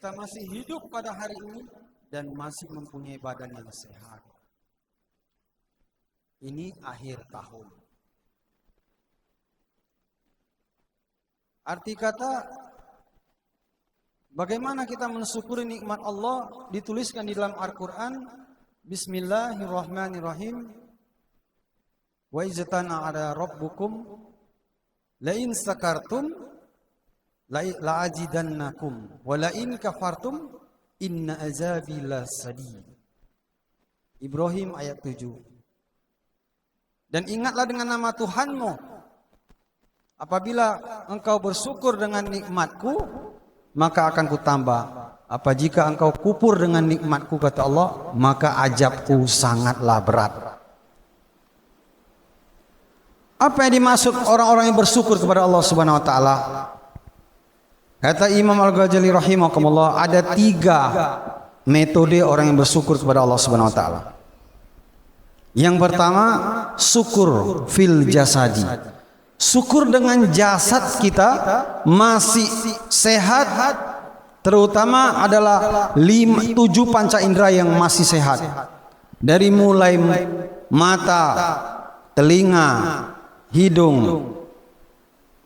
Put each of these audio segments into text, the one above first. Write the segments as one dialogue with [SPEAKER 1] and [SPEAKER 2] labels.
[SPEAKER 1] kita masih hidup pada hari ini dan masih mempunyai badan yang sehat. Ini akhir tahun. Arti kata bagaimana kita mensyukuri nikmat Allah dituliskan di dalam Al-Quran. Bismillahirrahmanirrahim. Wa iztana ala rabbukum la in sakartum la azidannakum wa la in kafartum inna azabi lasadid. Ibrahim ayat 7. Dan ingatlah dengan nama Tuhanmu apabila engkau bersyukur dengan nikmatku maka akan kutambah. Apa jika engkau kufur dengan nikmatku, kata Allah, maka azabku sangatlah berat. Apa yang dimaksud orang-orang yang bersyukur kepada Allah Subhanahu wa taala? Kata Imam Al-Ghazali rahimahullah, ada 3 metode orang yang bersyukur kepada Allah Subhanahu wa taala. Yang pertama, syukur fil jasadi. Syukur dengan jasad kita masih sehat, terutama adalah 7 panca indera yang masih sehat. Dari mulai mata, telinga, hidung,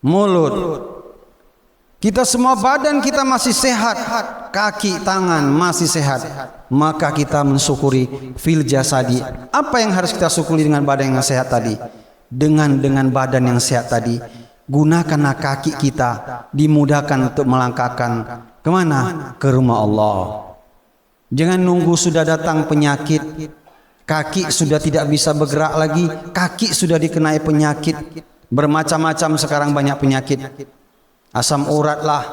[SPEAKER 1] mulut. Kita semua badan kita masih sehat, kaki, tangan masih sehat. Maka kita mensyukuri fil jasadi. Apa yang harus kita syukuri dengan badan yang sehat tadi? Dengan badan yang sehat tadi, gunakanlah kaki kita dimudahkan untuk melangkahkan kemana? Ke rumah Allah. Jangan nunggu sudah datang penyakit, kaki sudah tidak bisa bergerak lagi, kaki sudah dikenai penyakit bermacam-macam. Sekarang banyak penyakit, asam urat lah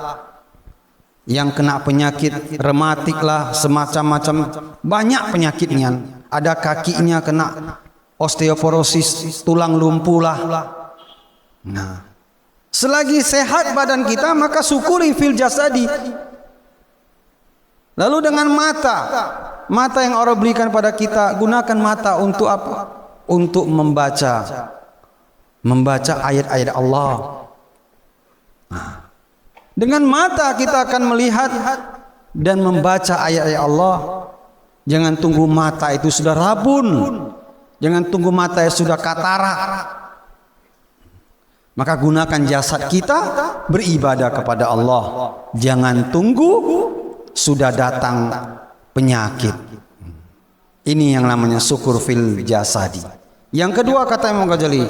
[SPEAKER 1] yang kena penyakit, rematik lah, semacam-macam, banyak penyakitnya. Ada kakinya kena osteoporosis, tulang lumpuh lah. Nah, selagi sehat badan kita maka syukuri fil jasadi. Lalu dengan mata yang Allah berikan pada kita, gunakan mata untuk apa? Untuk membaca ayat-ayat Allah. Nah, dengan mata kita akan melihat dan membaca ayat-ayat Allah. Jangan tunggu mata itu sudah rabun, jangan tunggu mata yang sudah katarak. Maka gunakan jasad kita beribadah kepada Allah. Jangan tunggu sudah datang penyakit. Ini yang namanya syukur fil jasadi. Yang kedua kata Imam Ghazali,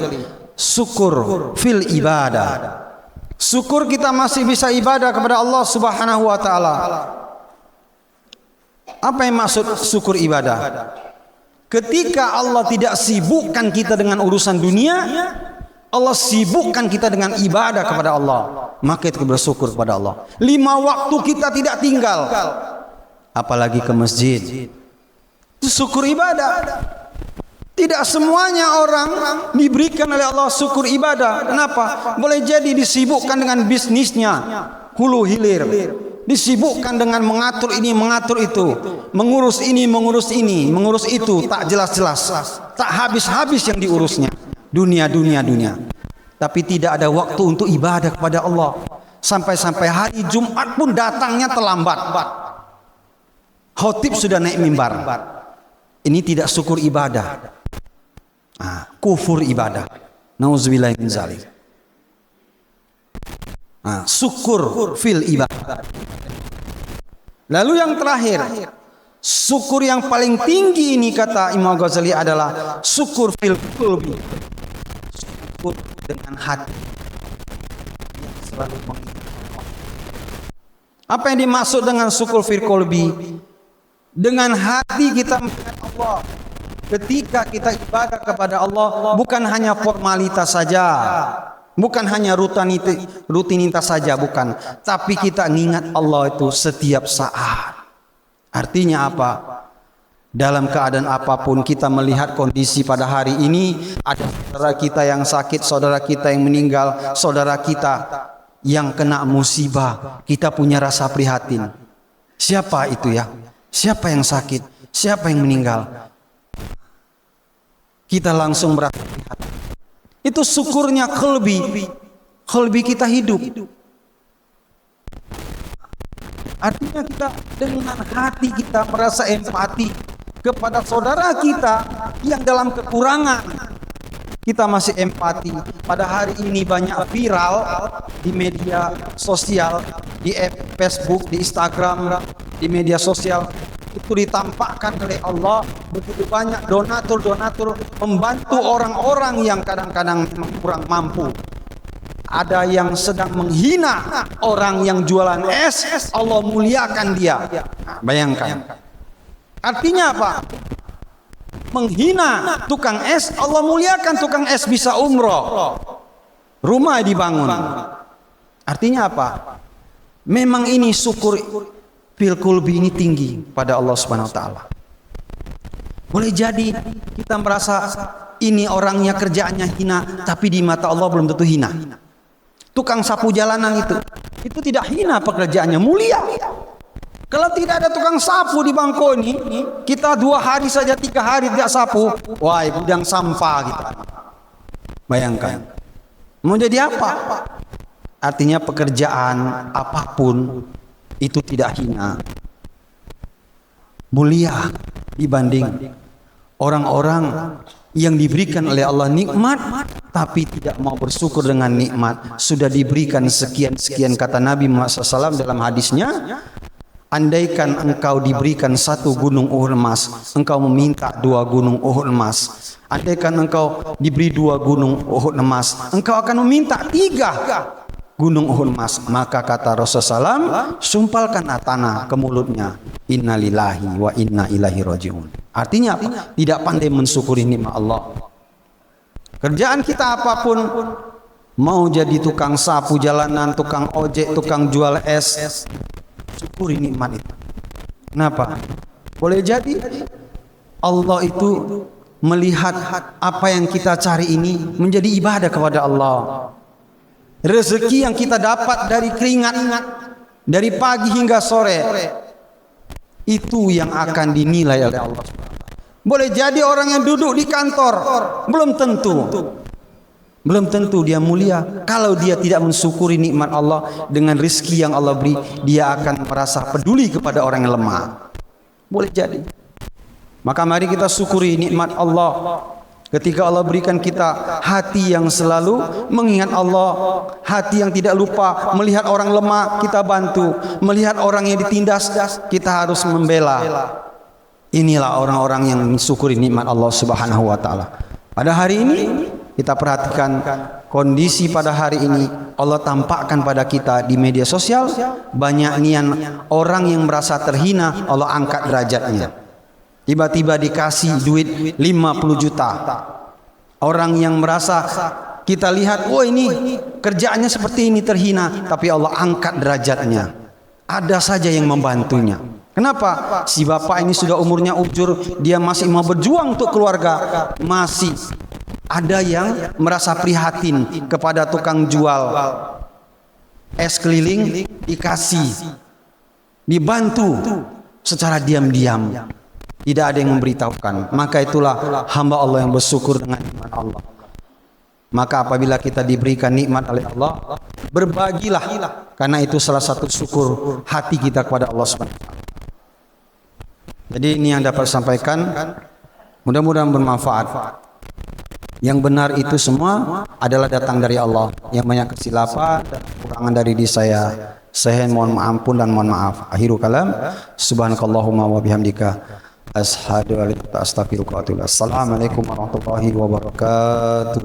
[SPEAKER 1] syukur fil ibadah. Syukur kita masih bisa ibadah kepada Allah Subhanahu wa taala. Apa yang maksud syukur ibadah? Ketika Allah tidak sibukkan kita dengan urusan dunia, Allah sibukkan kita dengan ibadah kepada Allah, maka itu bersyukur kepada Allah. 5 waktu kita tidak tinggal, apalagi ke masjid. Itu syukur ibadah. Tidak semuanya orang diberikan oleh Allah syukur ibadah. Kenapa? Boleh jadi disibukkan dengan bisnisnya, hulu hilir. Disibukkan dengan mengatur ini, mengatur itu, mengurus ini, mengurus ini, mengurus itu, tak jelas-jelas, tak habis-habis yang diurusnya. Dunia. Tapi tidak ada waktu untuk ibadah kepada Allah. Sampai-sampai hari Jumat pun datangnya terlambat. Khotib sudah naik mimbar. Ini tidak syukur ibadah. Kufur ibadah. Nauzubillah min zalik. Syukur fil ibadah. Lalu yang terakhir, syukur yang paling tinggi ini kata Imam Ghazali adalah syukur fil qalbi. Syukur dengan hati. Apa yang dimaksud dengan syukur fil qalbi? Dengan hati kita mengingat Allah. Ketika kita ibadah kepada Allah, bukan hanya formalitas saja, bukan hanya rutinitas saja, bukan. Tapi kita mengingat Allah itu setiap saat. Artinya apa? Dalam keadaan apapun kita melihat kondisi pada hari ini, ada saudara kita yang sakit, saudara kita yang meninggal, saudara kita yang kena musibah, kita punya rasa prihatin. Siapa itu ya? Siapa yang sakit? Siapa yang meninggal? Kita langsung merasa prihatin. Itu syukurnya qalbi kita hidup. Artinya kita dengan hati kita merasa empati kepada saudara kita yang dalam kekurangan. Kita masih empati. Pada hari ini banyak viral di media sosial, di Facebook, di Instagram, di media sosial. Itu ditampakkan oleh Allah begitu banyak donatur membantu orang-orang yang kadang-kadang kurang mampu. Ada yang sedang menghina orang yang jualan es, Allah muliakan dia. Bayangkan. Artinya apa? Menghina tukang es, Allah muliakan tukang es bisa umroh. Rumah dibangun. Artinya apa? Memang ini syukur fil qulbi ini tinggi pada Allah Subhanahu wa taala. Boleh jadi kita merasa ini orangnya kerjaannya hina, tapi di mata Allah belum tentu hina. Tukang sapu jalanan itu tidak hina pekerjaannya, mulia. Kalau tidak ada tukang sapu di Bangko ini, kita 2 hari saja 3 hari tidak sapu, wah gudang sampah kita. Bayangkan. Mau jadi apa? Artinya pekerjaan apapun itu tidak hina, mulia dibanding orang-orang yang diberikan oleh Allah nikmat tapi tidak mau bersyukur dengan nikmat. Sudah diberikan sekian-sekian, kata Nabi Muhammad SAW dalam hadisnya, andaikan engkau diberikan 1 gunung Uhud emas, engkau meminta 2 gunung Uhud emas. Andaikan engkau diberi 2 gunung Uhud emas, engkau akan meminta 3 gunung Uhud emas. Maka kata Rasulullah SAW, sumpalkan tanah ke mulutnya, innalillahi wa inna ilaihi rajiun. Artinya apa? Tidak pandai mensyukuri nikmat Allah. Kerjaan kita apapun, mau jadi tukang sapu jalanan, tukang ojek, tukang jual es, syukuri nikmat itu. Kenapa? Boleh jadi Allah itu melihat apa yang kita cari ini menjadi ibadah kepada Allah. Rezeki yang kita dapat dari keringat dari pagi hingga sore, itu yang akan dinilai oleh Allah. Boleh jadi orang yang duduk di kantor, belum tentu dia mulia kalau dia tidak mensyukuri nikmat Allah. Dengan rezeki yang Allah beri, dia akan merasa peduli kepada orang yang lemah. Boleh jadi. Maka mari kita syukuri nikmat Allah. Ketika Allah berikan kita hati yang selalu mengingat Allah, hati yang tidak lupa melihat orang lemah kita bantu, melihat orang yang ditindas kita harus membela. Inilah orang-orang yang mensyukuri nikmat Allah Subhanahu wa taala. Pada hari ini kita perhatikan kondisi pada hari ini, Allah tampakkan pada kita di media sosial banyak nian orang yang merasa terhina, Allah angkat derajatnya. Tiba-tiba dikasih duit 50 juta. Orang yang merasa kita lihat, oh ini kerjaannya seperti ini terhina, tapi Allah angkat derajatnya. Ada saja yang membantunya. Kenapa? Si bapak ini sudah umurnya ujur, dia masih mau berjuang untuk keluarga. Masih ada yang merasa prihatin kepada tukang jual es keliling, dikasih, dibantu secara diam-diam. Tidak ada yang memberitahukan. Maka itulah hamba Allah yang bersyukur dengan nikmat Allah. Maka apabila kita diberikan nikmat oleh Allah, berbagilah, karena itu salah satu syukur hati kita kepada Allah SWT. Jadi ini yang dapat sampaikan, mudah-mudahan bermanfaat. Yang benar itu semua adalah datang dari Allah. Yang banyak kesilapan dan kekurangan dari diri saya mohon ampun dan mohon maaf. Akhiru kalam, subhanakallahumma wa bihamdika, asyhadu an la ilaha illa anta astaghfiruka wa atubu ilaik. Assalamualaikum warahmatullahi wabarakatuh.